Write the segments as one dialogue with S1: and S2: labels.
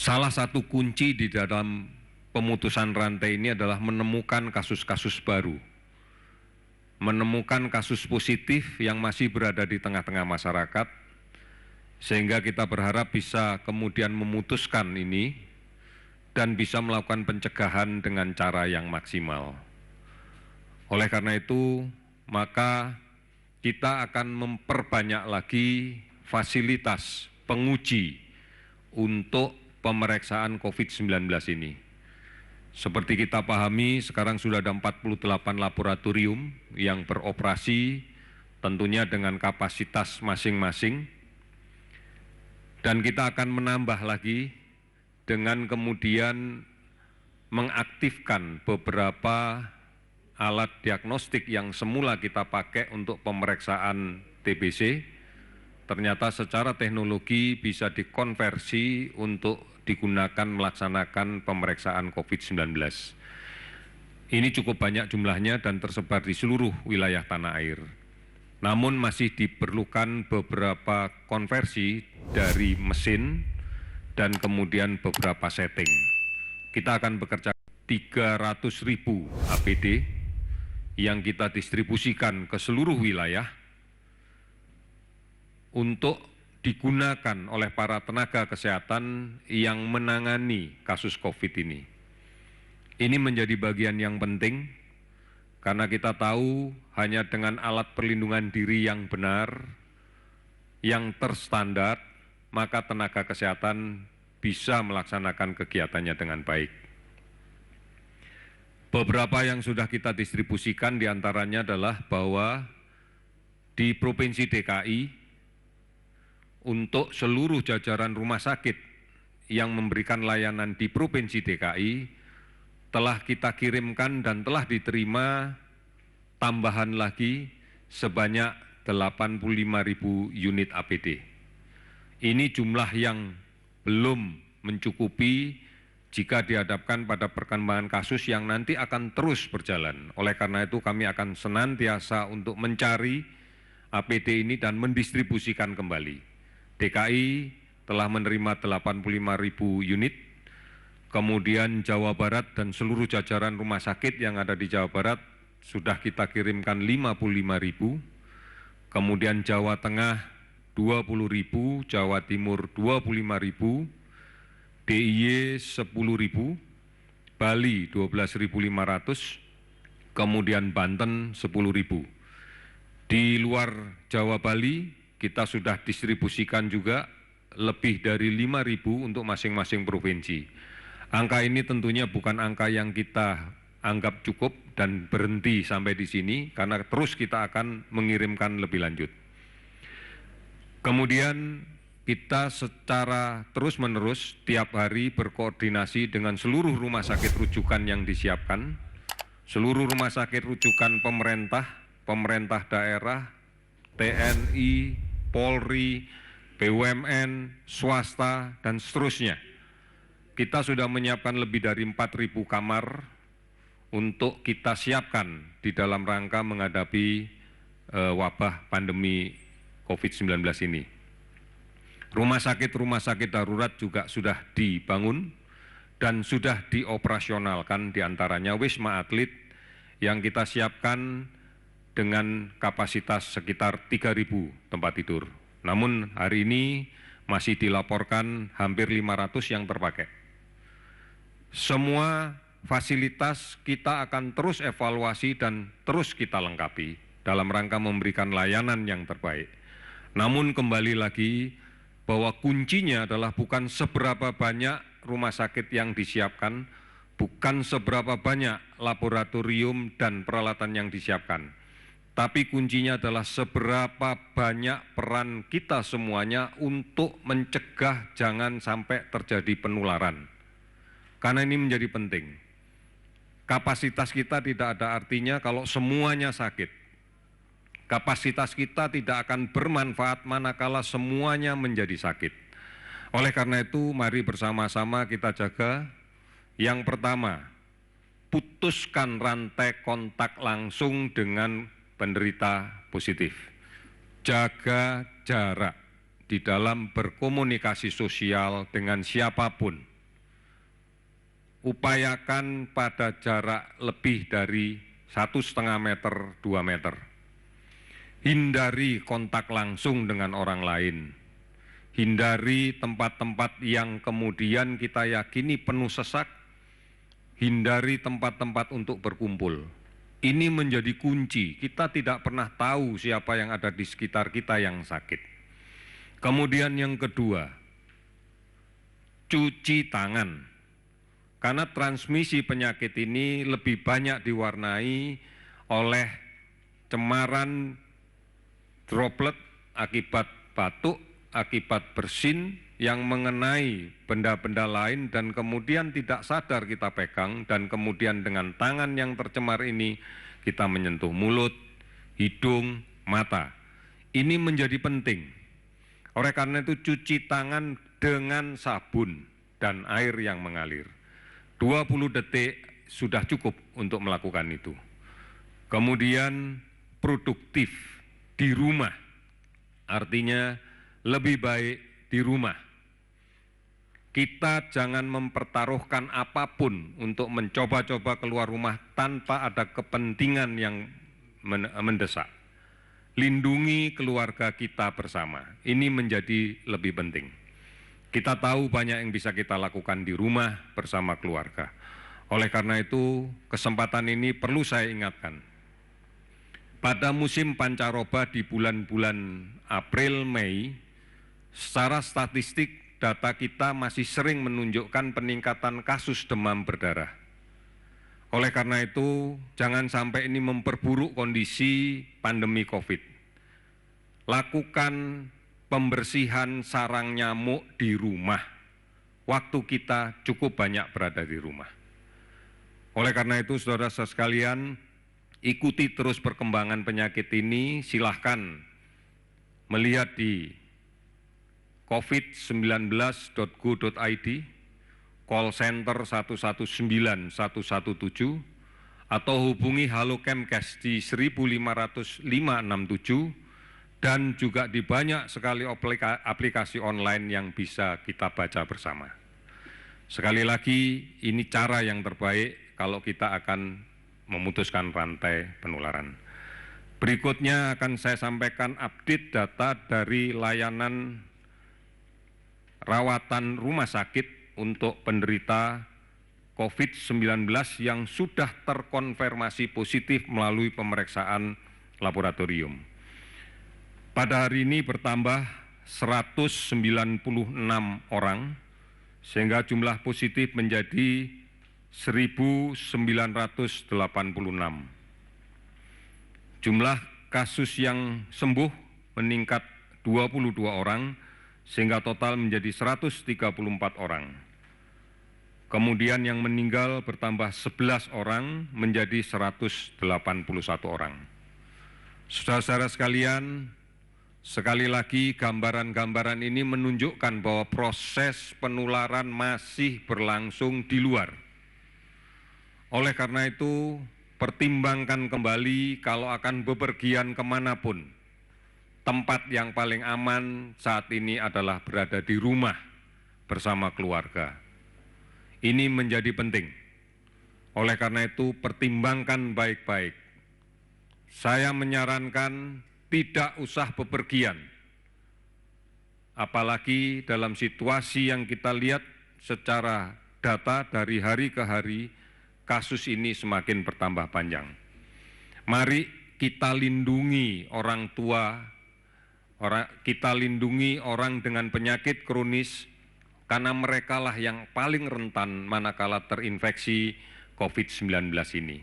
S1: Salah satu kunci di dalam pemutusan rantai ini adalah menemukan kasus-kasus baru, menemukan kasus positif yang masih berada di tengah-tengah masyarakat, sehingga kita berharap bisa kemudian memutuskan ini dan bisa melakukan pencegahan dengan cara yang maksimal. Oleh karena itu, maka kita akan memperbanyak lagi fasilitas penguji untuk pemeriksaan COVID-19 ini. Seperti kita pahami, sekarang sudah ada 48 laboratorium yang beroperasi, tentunya dengan kapasitas masing-masing. Dan kita akan menambah lagi dengan kemudian mengaktifkan beberapa alat diagnostik yang semula kita pakai untuk pemeriksaan TBC, ternyata secara teknologi bisa dikonversi untuk digunakan melaksanakan pemeriksaan COVID-19. Ini cukup banyak jumlahnya dan tersebar di seluruh wilayah tanah air. Namun masih diperlukan beberapa konversi dari mesin dan kemudian beberapa setting. Kita akan bekerja 300.000 APD yang kita distribusikan ke seluruh wilayah untuk digunakan oleh para tenaga kesehatan yang menangani kasus COVID ini. Ini menjadi bagian yang penting karena kita tahu hanya dengan alat perlindungan diri yang benar, yang terstandar, maka tenaga kesehatan bisa melaksanakan kegiatannya dengan baik. Beberapa yang sudah kita distribusikan diantaranya adalah bahwa di Provinsi DKI, untuk seluruh jajaran rumah sakit yang memberikan layanan di Provinsi DKI, telah kita kirimkan dan telah diterima tambahan lagi sebanyak 85.000 unit APD. Ini jumlah yang belum mencukupi jika dihadapkan pada perkembangan kasus yang nanti akan terus berjalan. Oleh karena itu kami akan senantiasa untuk mencari APD ini dan mendistribusikan kembali. DKI telah menerima 85.000 unit, kemudian Jawa Barat dan seluruh jajaran rumah sakit yang ada di Jawa Barat sudah kita kirimkan 55.000, kemudian Jawa Tengah 20.000, Jawa Timur 25.000, DIY 10.000, Bali 12.500, kemudian Banten 10.000. Di luar Jawa Bali kita sudah distribusikan juga lebih dari 5.000 untuk masing-masing provinsi. Angka ini tentunya bukan angka yang kita anggap cukup dan berhenti sampai di sini, karena terus kita akan mengirimkan lebih lanjut. Kemudian kita secara terus-menerus tiap hari berkoordinasi dengan seluruh rumah sakit rujukan yang disiapkan, seluruh rumah sakit rujukan pemerintah daerah, TNI, Polri, BUMN, swasta, dan seterusnya. Kita sudah menyiapkan lebih dari 4.000 kamar untuk kita siapkan di dalam rangka menghadapi wabah pandemi COVID-19 ini. Rumah sakit darurat juga sudah dibangun dan sudah dioperasionalkan, diantaranya Wisma Atlet yang kita siapkan dengan kapasitas sekitar 3.000 tempat tidur. Namun hari ini masih dilaporkan hampir 500 yang terpakai. Semua fasilitas kita akan terus evaluasi dan terus kita lengkapi dalam rangka memberikan layanan yang terbaik. Namun kembali lagi bahwa kuncinya adalah bukan seberapa banyak rumah sakit yang disiapkan, bukan seberapa banyak laboratorium dan peralatan yang disiapkan, tapi kuncinya adalah seberapa banyak peran kita semuanya untuk mencegah jangan sampai terjadi penularan. Karena ini menjadi penting. Kapasitas kita tidak ada artinya kalau semuanya sakit. Kapasitas kita tidak akan bermanfaat manakala semuanya menjadi sakit. Oleh karena itu, mari bersama-sama kita jaga. Yang pertama, putuskan rantai kontak langsung dengan penderita positif. Jaga jarak di dalam berkomunikasi sosial dengan siapapun. upayakan pada jarak lebih dari 1,5 meter, 2 meter. Hindari kontak langsung dengan orang lain. Hindari tempat-tempat yang kemudian kita yakini penuh sesak. Hindari tempat-tempat untuk berkumpul. Ini menjadi kunci. Kita tidak pernah tahu siapa yang ada di sekitar kita yang sakit. Kemudian yang kedua, cuci tangan. Karena transmisi penyakit ini lebih banyak diwarnai oleh cemaran droplet akibat batuk, akibat bersin yang mengenai benda-benda lain dan kemudian tidak sadar kita pegang dan kemudian dengan tangan yang tercemar ini kita menyentuh mulut, hidung, mata. Ini menjadi penting. Oleh karena itu cuci tangan dengan sabun dan air yang mengalir. 20 detik sudah cukup untuk melakukan itu. Kemudian produktif di rumah, artinya lebih baik di rumah. Kita jangan mempertaruhkan apapun untuk mencoba-coba keluar rumah tanpa ada kepentingan yang mendesak. Lindungi keluarga kita bersama, ini menjadi lebih penting. Kita tahu banyak yang bisa kita lakukan di rumah bersama keluarga. Oleh karena itu, kesempatan ini perlu saya ingatkan. Pada musim pancaroba di bulan-bulan April, Mei, secara statistik data kita masih sering menunjukkan peningkatan kasus demam berdarah. Oleh karena itu, jangan sampai ini memperburuk kondisi pandemi COVID. Lakukan pembersihan sarang nyamuk di rumah. Waktu kita cukup banyak berada di rumah. Oleh karena itu, saudara-saudara sekalian, ikuti terus perkembangan penyakit ini. Silahkan melihat di covid19.go.id, call center 119 117, atau hubungi Halo Kemkes di 1500567, dan juga di banyak sekali aplikasi online yang bisa kita baca bersama. Sekali lagi, ini cara yang terbaik kalau kita akan memutuskan rantai penularan. Berikutnya akan saya sampaikan update data dari layanan rawatan rumah sakit untuk penderita COVID-19 yang sudah terkonfirmasi positif melalui pemeriksaan laboratorium. Pada hari ini bertambah 196 orang, sehingga jumlah positif menjadi 1.986. Jumlah kasus yang sembuh meningkat 22 orang, sehingga total menjadi 134 orang. Kemudian yang meninggal bertambah 11 orang menjadi 181 orang. Saudara-saudara sekalian, sekali lagi gambaran-gambaran ini menunjukkan bahwa proses penularan masih berlangsung di luar. Oleh karena itu, pertimbangkan kembali kalau akan bepergian kemanapun. Tempat yang paling aman saat ini adalah berada di rumah bersama keluarga. Ini menjadi penting. Oleh karena itu, pertimbangkan baik-baik. Saya menyarankan tidak usah bepergian. Apalagi dalam situasi yang kita lihat secara data dari hari ke hari, kasus ini semakin bertambah panjang. Mari kita lindungi orang tua, kita lindungi orang dengan penyakit kronis, karena merekalah yang paling rentan manakala terinfeksi COVID-19 ini.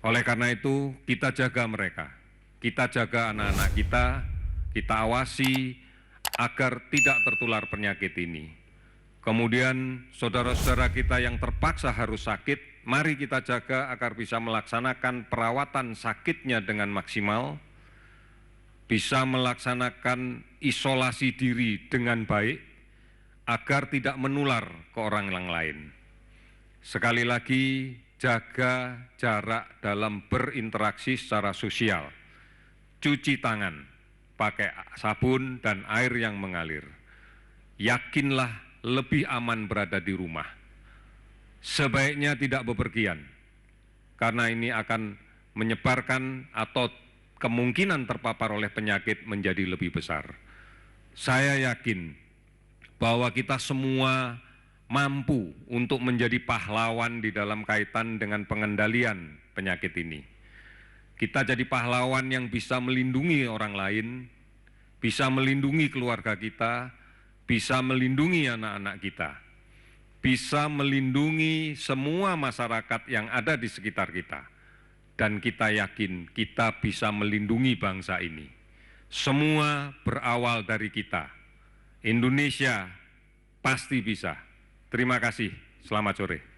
S1: Oleh karena itu, kita jaga mereka, kita jaga anak-anak kita awasi agar tidak tertular penyakit ini. Kemudian saudara-saudara kita yang terpaksa harus sakit, mari kita jaga agar bisa melaksanakan perawatan sakitnya dengan maksimal, bisa melaksanakan isolasi diri dengan baik, agar tidak menular ke orang yang lain. Sekali lagi, jaga jarak dalam berinteraksi secara sosial. Cuci tangan, pakai sabun dan air yang mengalir. Yakinlah lebih aman berada di rumah. sebaiknya tidak bepergian, karena ini akan menyebarkan atau kemungkinan terpapar oleh penyakit menjadi lebih besar. Saya yakin bahwa kita semua mampu untuk menjadi pahlawan di dalam kaitan dengan pengendalian penyakit ini. Kita jadi pahlawan yang bisa melindungi orang lain, bisa melindungi keluarga kita, bisa melindungi anak-anak kita, bisa melindungi semua masyarakat yang ada di sekitar kita. Dan kita yakin kita bisa melindungi bangsa ini. Semua berawal dari kita. Indonesia pasti bisa. Terima kasih. Selamat sore.